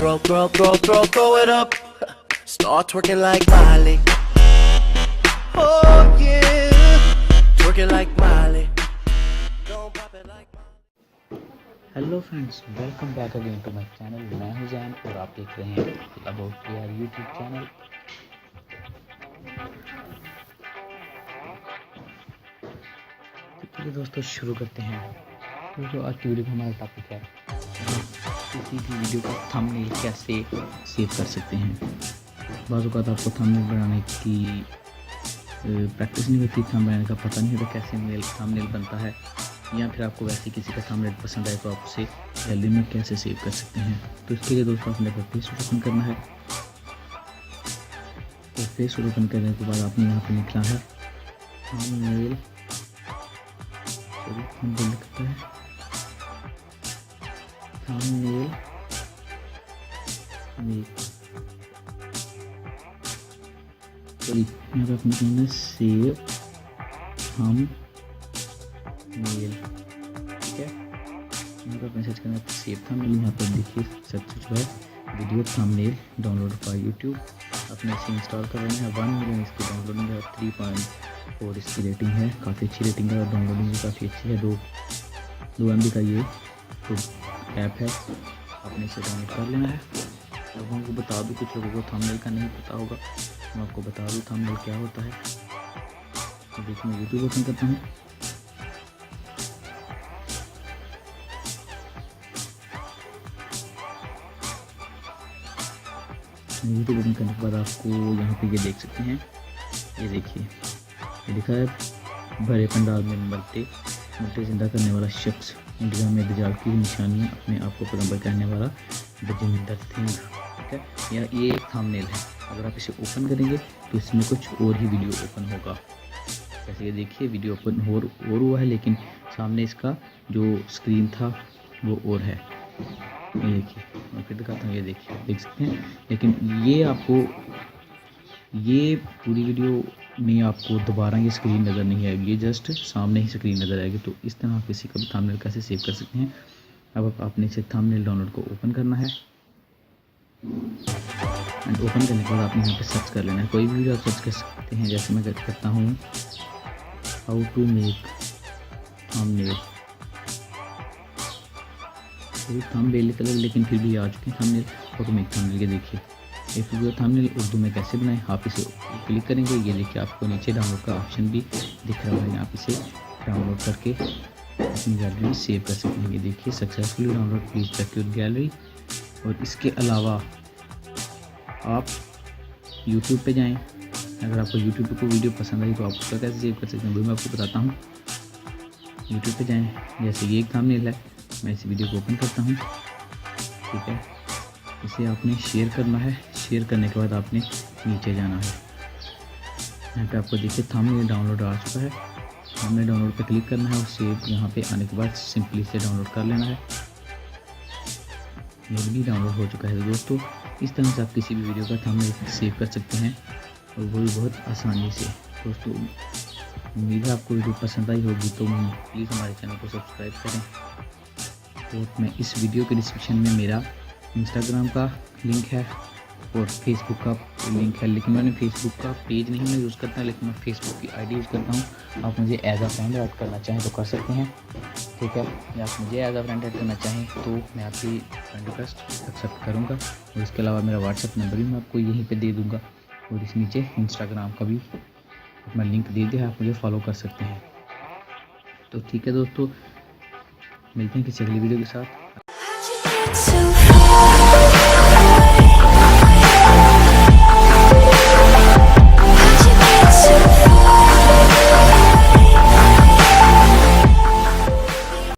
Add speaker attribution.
Speaker 1: throw it up. Start twerking like Miley. Oh yeah, twerking like Miley. Don't pop it like Miley.
Speaker 2: Hello friends, welcome back again to my channel. मैं हूं जैन और आप देख रहे हैं about यार YouTube channel. तो चलिए दोस्तों शुरू करते हैं। दोस्तों आज की वीडियो का हमारा टॉपिक है किसी भी वीडियो का थंबनेल कैसे सेव कर सकते हैं। बाज़ औक़ात आपको थंबनेल बनाने की प्रैक्टिस नहीं होती, थंबनेल बनाने का पता नहीं होता कैसे थंबनेल बनता है, या फिर आपको वैसे किसी का थंबनेल पसंद आए तो आप उसे गैलरी में कैसे सेव कर सकते हैं। तो इसके लिए दोस्तों आपने फेसबुक ओपन करना है। तो फेसबुक ओपन करने के बाद आपने यहाँ पे लिखना है थंबनेल, थंबनेल लिखता है थंबनेल यहाँ पे अपने कहना है सेव थंबनेल, ठीक है। यहाँ पर मैसेज करना है सेव थंबनेल। यहाँ पर देखिए सर्च जो है video thumbnail download for YouTube, अपने इसे इंस्टॉल कर लेना है। 1 मिलियन इसकी डाउनलोडिंग है, 3.4 इसकी रेटिंग है, काफ़ी अच्छी रेटिंग है और डाउनलोडिंग भी काफ़ी अच्छी है। 2 MB का ये तो ऐप है, आपने इसे डाउनलोड कर लेना है। लोगों को बता दूँ, कुछ लोगों को थंबनेल का नहीं पता होगा, मैं आपको बता दूँ थंबनेल क्या होता है। तो देखिए मैं यूट्यूब ओपन करता हूँ। यूट्यूब ओपन करने के बाद आपको यहाँ पे ये देख सकते हैं, ये देखिए ये लिखा है भरे पंडाल में मरते जिंदा करने वाला शख्स, इंडिया में दजाल की निशानियाँ, अपने आप को पैगंबर कहने वाला बजिंदर सिंह, ठीक है। या ये एक थंबनेल है। अगर आप इसे ओपन करेंगे तो इसमें कुछ और ही वीडियो ओपन होगा। जैसे ये देखिए वीडियो ओपन और हुआ है, लेकिन सामने इसका जो स्क्रीन था वो और है। ये देखिए मैं फिर दिखाता हूँ, ये देखिए देख सकते हैं। लेकिन ये आपको ये पूरी वीडियो में आपको दोबारा ये स्क्रीन नज़र नहीं आएगी, ये जस्ट सामने ही स्क्रीन नज़र आएगी। तो इस तरह आप किसी का भी थंबनेल कैसे सेव कर सकते हैं। अब आपने इसे थंबनेल डाउनलोड को ओपन करना है एंड ओपन करने के बाद आपने यहाँ पे सर्च कर लेना है। कोई भी वीडियो आप सर्च कर सकते हैं, जैसे मैं करता हूँ how to make thumbnail. Thumbnail colour लेकिन फिर भी आ चुके हैं thumbnail, how to make thumbnail. के देखिए एक वीडियो थंबनेल उर्दू में कैसे बनाएं। आप इसे क्लिक करेंगे, ये देखिए आपको नीचे डाउनलोड का ऑप्शन भी दिख रहा है। आप इसे डाउनलोड करके अपनी गैलरी में सेव कर सकते हैं। ये देखिए successfully download, please check your gallery. और इसके अलावा आप यूट्यूब पे जाएं। अगर आपको यूट्यूब पे कोई वीडियो पसंद आई तो आप उसका कैसे सेव कर सकते हैं वो मैं आपको बताता हूँ। यूट्यूब पे जाएं, जैसे ये एक थंबनेल है, मैं इस वीडियो को ओपन करता हूँ, ठीक है। इसे आपने शेयर करना है। शेयर करने के बाद आपने नीचे जाना है। यहाँ पे आपको देखिए थंबनेल डाउनलोड आ चुका है। हमने डाउनलोड पे क्लिक करना है और सेव यहाँ पे आने के बाद सिंपली इसे डाउनलोड कर लेना है। ये भी डाउनलोड हो चुका है। दोस्तों इस तरह से आप किसी भी वीडियो का थंबनेल सेव कर सकते हैं और वो भी बहुत आसानी से। दोस्तों उम्मीद है आपको वीडियो पसंद आई होगी, तो प्लीज़ हमारे चैनल को सब्सक्राइब करें। और मैं इस वीडियो के डिस्क्रिप्शन में मेरा इंस्टाग्राम का लिंक है और फेसबुक का लिंक है, लेकिन मैंने फेसबुक का पेज नहीं मैं यूज़ करता, लेकिन मैं फेसबुक की आईडी यूज़ करता हूँ। आप मुझे एज आ फ्रेंड ऐड करना चाहें तो कर सकते हैं, ठीक है। या आप मुझे एज आ फ्रेंड ऐड करना चाहें तो मैं आपकी फ्रेंड रिक्वेस्ट एक्सेप्ट करूँगा। और इसके अलावा मेरा व्हाट्सअप नंबर भी मैं आपको यहीं पर दे दूँगा, और इस नीचे इंस्टाग्राम का भी अपना लिंक दे दिया है, आप मुझे फॉलो कर सकते हैं। तो ठीक है दोस्तों, मिलते हैं किसी अगली वीडियो के साथ।